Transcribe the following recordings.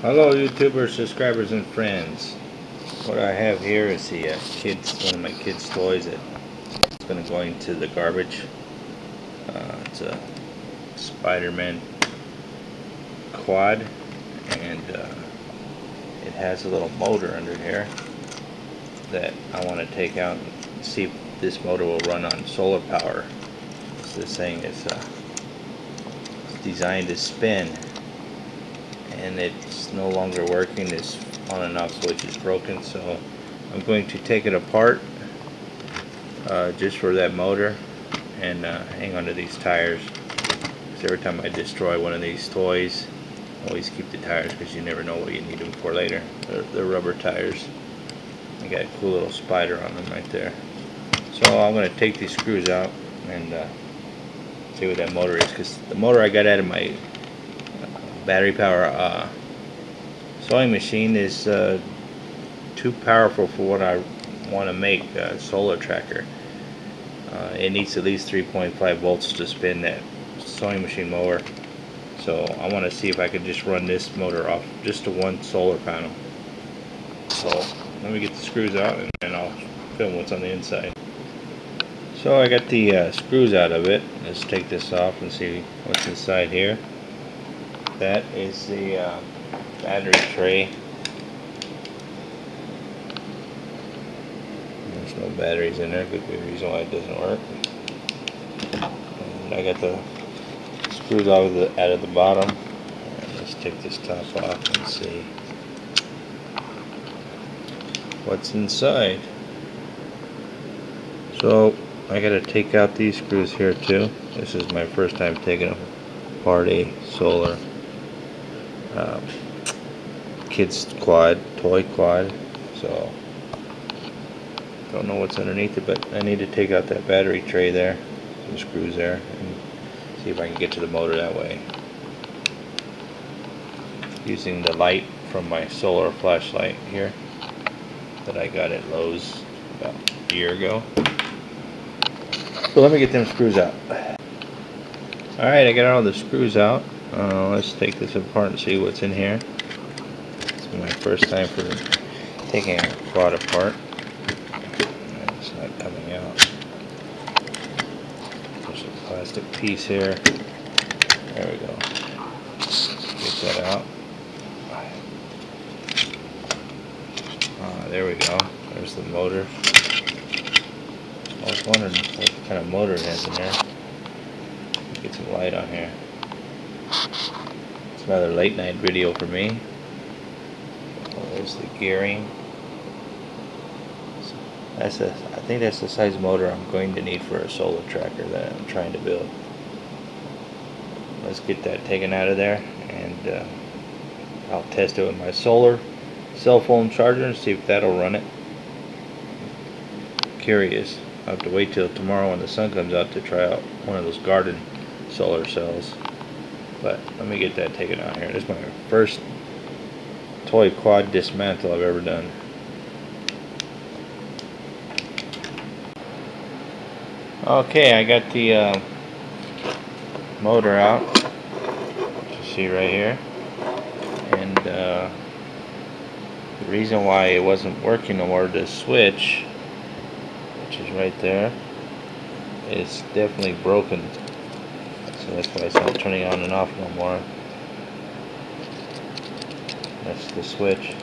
Hello YouTubers, subscribers and friends. What I have here is the one of my kids' toys that's going to go into the garbage. It's a Spiderman quad, and it has a little motor under here that I want to take out and see if this motor will run on solar power. This thing is designed to spin, and it's no longer working. This on and off switch is broken, so I'm going to take it apart just for that motor and hang on to these tires, because every time I destroy one of these toys, always keep the tires, because you never know what you need them for later. They're rubber tires. I got a cool little spider on them right there. So I'm going to take these screws out and see what that motor is, because the motor I got out of my battery power sewing machine is too powerful for what I want to make a solar tracker. It needs at least 3.5 volts to spin that sewing machine mower. So I want to see if I can just run this motor off just to one solar panel. So let me get the screws out and then I'll film what's on the inside. So I got the screws out of it. Let's take this off and see what's inside here. That is the battery tray. There's no batteries in there. Could be a reason why it doesn't work. And I got the screws out of the bottom. And let's take this top off and see what's inside. So I got to take out these screws here too. This is my first time taking apart a solar kids quad, toy quad. So don't know what's underneath it, but I need to take out that battery tray there, some screws there, and see if I can get to the motor that way. Using the light from my solar flashlight here that I got at Lowe's about a year ago. So let me get them screws out. Alright, I got all the screws out. Let's take this apart and see what's in here. It's my first time for taking a quad apart. It's not coming out. There's a plastic piece here. There we go. Get that out. There we go. There's the motor. I was wondering what kind of motor it has in there. Get some light on here. It's another late night video for me. There's the gearing. I think that's the size motor I'm going to need for a solar tracker that I'm trying to build. Let's get that taken out of there, and I'll test it with my solar cell phone charger and see if that'll run it. Curious. I'll have to wait till tomorrow when the sun comes out to try out one of those garden solar cells. But let me get that taken out here. This is my first toy quad dismantle I've ever done. Okay, I got the motor out, you see right here, and the reason why it wasn't working no more, the switch, which is right there, is definitely broken. So that's why it's not turning on and off no more. That's the switch.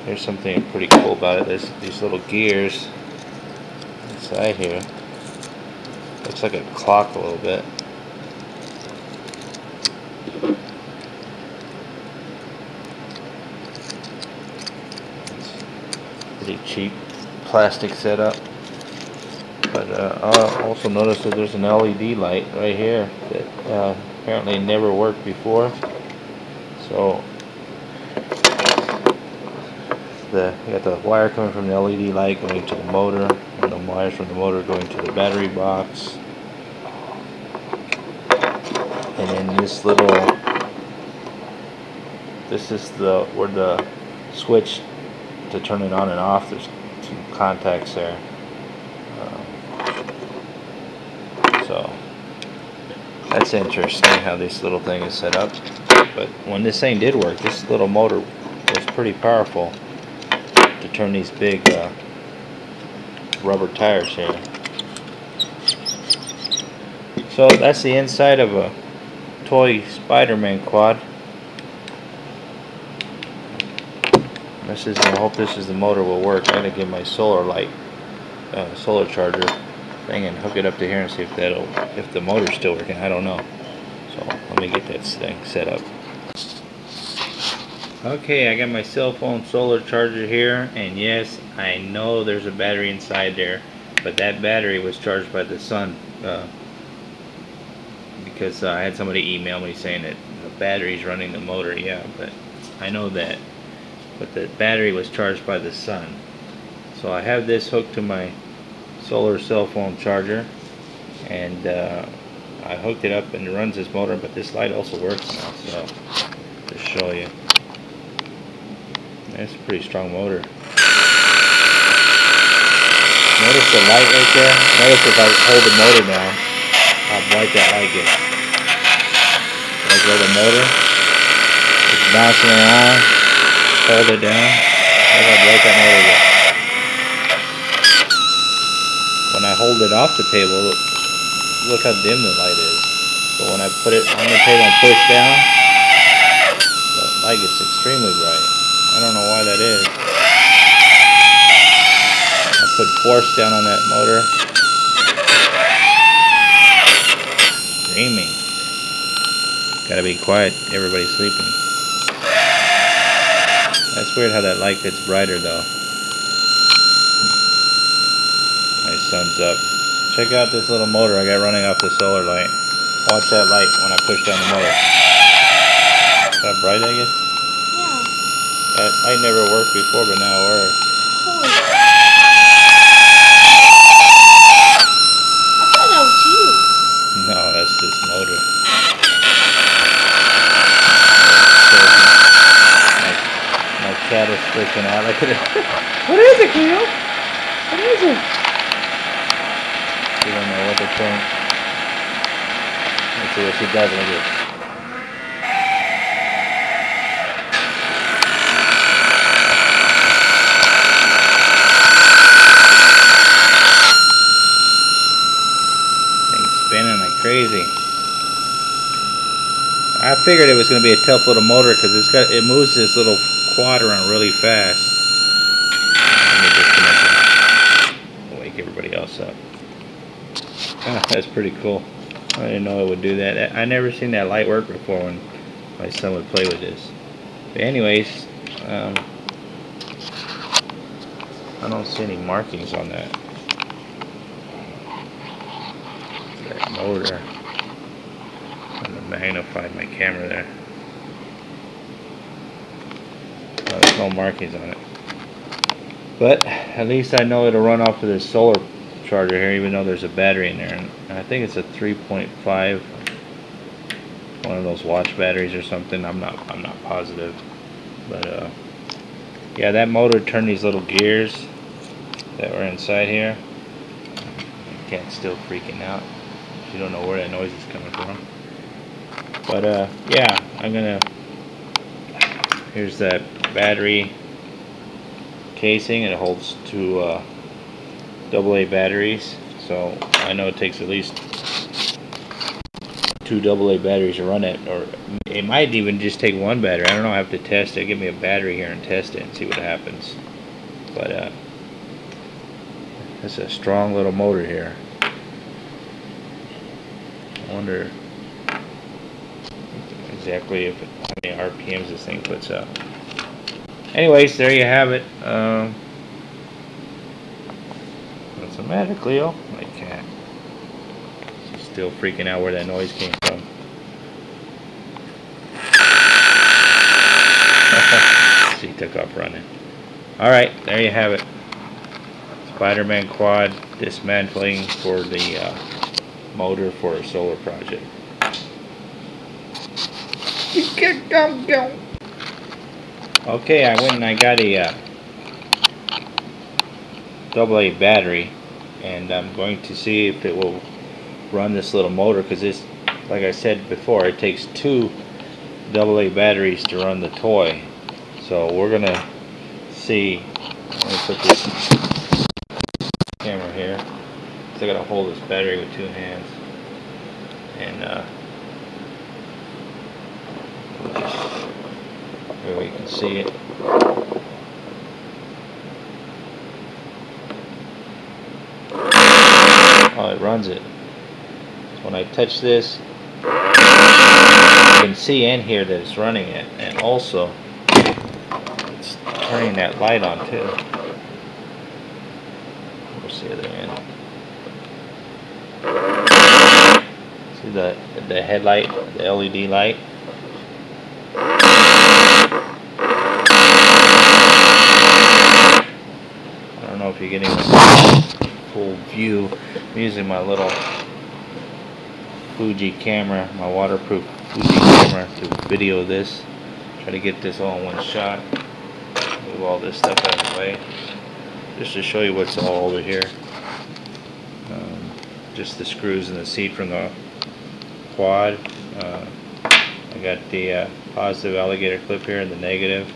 Here's something pretty cool about it. There's these little gears inside here. Looks like a clock a little bit. It's pretty cheap plastic setup. But I also noticed that there's an LED light right here that apparently never worked before. So you got the wire coming from the LED light going to the motor, and the wires from the motor going to the battery box. And then this is where the switch to turn it on and off. There's some contacts there. So that's interesting how this little thing is set up. But when this thing did work, this little motor was pretty powerful to turn these big rubber tires here. So that's the inside of a toy Spider-Man quad. I hope this is the motor will work. I gotta get my solar light, solar charger thing and hook it up to here and see if the motor's still working. I don't know. So let me get that thing set up. Okay, I got my cell phone solar charger here, and yes, I know there's a battery inside there, but that battery was charged by the sun, because I had somebody email me saying that the battery's running the motor. Yeah, but I know that. But the battery was charged by the sun. So I have this hooked to my solar cell phone charger, and I hooked it up and it runs this motor, but this light also works now, so to show you. That's a pretty strong motor. Notice the light right there? Notice if I hold the motor down, how bright that light gets. Like where the motor is bouncing around, hold it down, look how bright that motor gets. When I hold it off the table, look how dim the light is. But when I put it on the table and push down, the light gets extremely bright. I don't know why that is. I put force down on that motor. Screaming. Gotta be quiet, everybody's sleeping. That's weird how that light gets brighter though. My sun's up. Check out this little motor I got running off the solar light. Watch that light when I push down the motor. See how bright that gets? Yeah. That light never worked before, but now it works. Holy. I thought that was you. No, that's this motor. My cat is freaking out. Look at it. What is it, Cleo? What is it? She don't know what to think. Let's see what she does. Look at it. Thing's spinning like crazy. I figured it was going to be a tough little motor because it moves this little quad around really fast. Let me disconnect it. Wake everybody else up. Ah, that's pretty cool. I didn't know it would do that. I never seen that light work before when my son would play with this. But anyways, I don't see any markings on that motor. I'm going to magnify my camera there. There's no markings on it. But at least I know it'll run off of this solar charger here, even though there's a battery in there. And I think it's a 3.5, one of those watch batteries or something. I'm not positive. But yeah, that motor turned these little gears that were inside here. The cat's still freaking out. She don't know where that noise is coming from. But yeah, I'm gonna. Here's that battery casing. It holds two AA batteries. So I know it takes at least 2 AA batteries to run it, or it might even just take one battery. I don't know. I have to test it. Give me a battery here and test it and see what happens. But it's a strong little motor here. I wonder exactly how many RPMs this thing puts out. Anyways, there you have it. What's the matter, Cleo? My cat. She's still freaking out where that noise came from. She took off running. Alright, there you have it. Spider-Man quad dismantling for the motor for a solar project. Okay, I went and I got a AA battery, and I'm going to see if it will run this little motor, because this, like I said before, it takes 2 AA batteries to run the toy. So we're gonna see. Let me put this camera here. So I gotta hold this battery with 2 hands, and here you can see it. Oh, it runs it. When I touch this, you can see in here that it's running it, and also it's turning that light on too. Where's the other end? See the headlight, the LED light? I don't know if you're getting a full view. I'm using my little Fuji camera, my waterproof Fuji camera, to video this. Try to get this all in one shot. Move all this stuff out of the way. Just to show you what's all over here. Just the screws and the seat from the quad. I got the positive alligator clip here and the negative,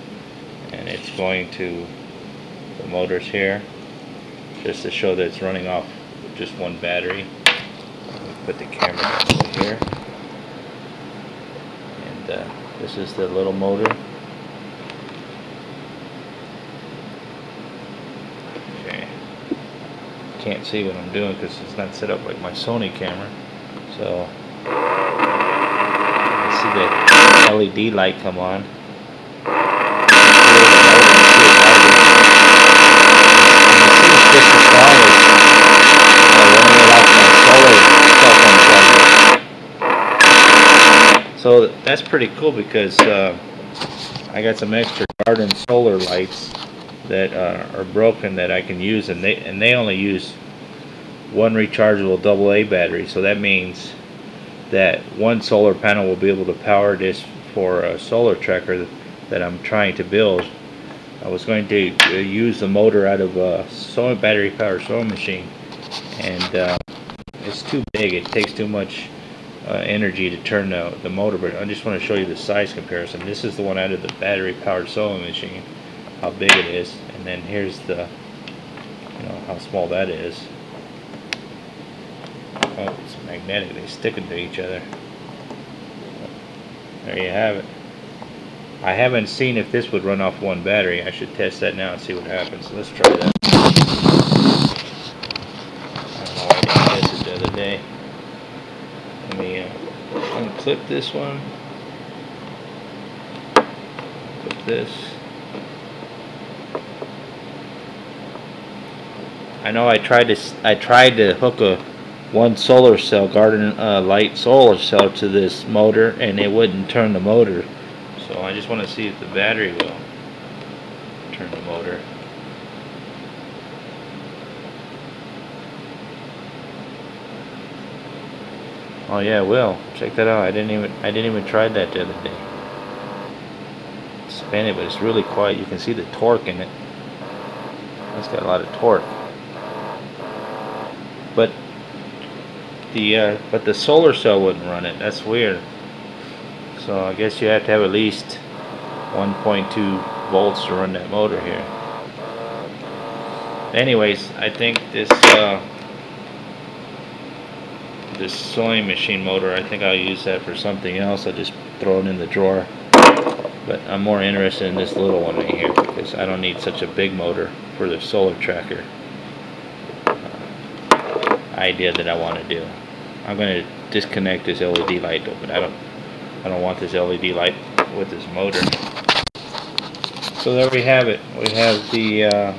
and it's going to the motors here, just to show that it's running off just one battery. Put the camera down over here, and this is the little motor. Okay, can't see what I'm doing because it's not set up like my Sony camera. So I see the LED light come on. Just as strong as running it off my solar cell phone charger. So that's pretty cool because I got some extra garden solar lights that are broken that I can use, and they only use one rechargeable AA battery. So that means that one solar panel will be able to power this for a solar tracker that I'm trying to build. I was going to use the motor out of a battery powered sewing machine, and it's too big. It takes too much energy to turn the motor. But I just want to show you the size comparison. This is the one out of the battery powered sewing machine, how big it is, and then here's the, how small that is. Oh, it's magnetic. They stick into each other. There you have it. I haven't seen if this would run off one battery. I should test that now and see what happens. So let's try that. I don't know why I didn't test it the other day. Let me unclip this one. Clip this. I know I tried to hook one solar cell, garden light solar cell, to this motor, and it wouldn't turn the motor. So I just want to see if the battery will turn the motor. Oh yeah, it will. Check that out. I didn't even try that the other day. Spin it, but it's really quiet. You can see the torque in it. It's got a lot of torque. But the solar cell wouldn't run it. That's weird. So I guess you have to have at least 1.2 volts to run that motor here. Anyways, I think this sewing machine motor, I think I'll use that for something else. I'll just throw it in the drawer. But I'm more interested in this little one right here because I don't need such a big motor for the solar tracker idea that I want to do. I'm going to disconnect this LED light though, but I don't want this LED light with this motor. So there we have it. We have the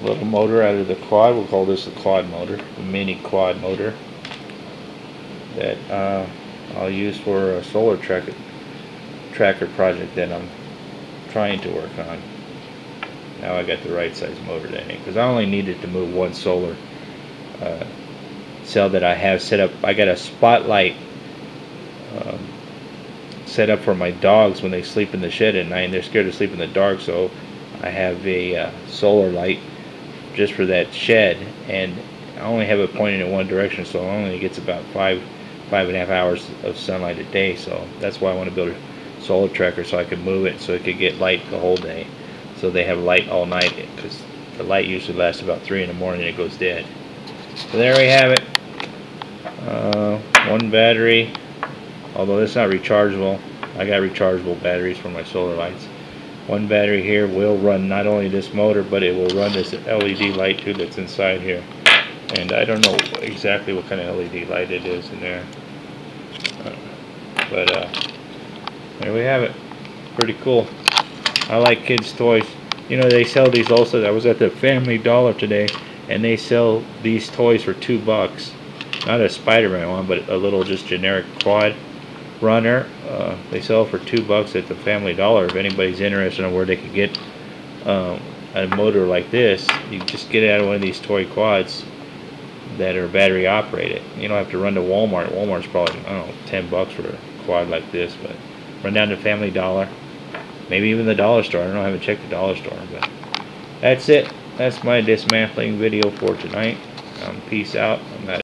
little motor out of the quad. We'll call this the quad motor, the mini quad motor that I'll use for a solar tracker project that I'm trying to work on. Now I got the right size motor that I need, because I only needed to move one solar cell that I have set up. I got a spotlight set up for my dogs when they sleep in the shed at night, and they're scared to sleep in the dark, so I have a solar light just for that shed, and I only have it pointing in one direction, so it only gets about 5 5.5 hours of sunlight a day. So that's why I want to build a solar tracker, so I could move it so it could get light the whole day, so they have light all night, because the light usually lasts about 3 in the morning and it goes dead. So there we have it. One battery, although it's not rechargeable. I got rechargeable batteries for my solar lights. One battery here will run not only this motor, but it will run this LED light too that's inside here. And I don't know exactly what kind of LED light it is in there. But there we have it. Pretty cool. I like kids' toys. You know, they sell these also. I was at the Family Dollar today, and they sell these toys for $2. Not a Spider-Man one, but a little just generic quad runner. They sell for $2 at the Family Dollar. If anybody's interested in where they could get a motor like this, you just get it out of one of these toy quads that are battery operated. You don't have to run to Walmart. Walmart's probably, I don't know, $10 for a quad like this, but run down to Family Dollar, maybe even the dollar store. I don't know, I haven't checked the dollar store, but that's it. That's my dismantling video for tonight. Peace out. I'm out.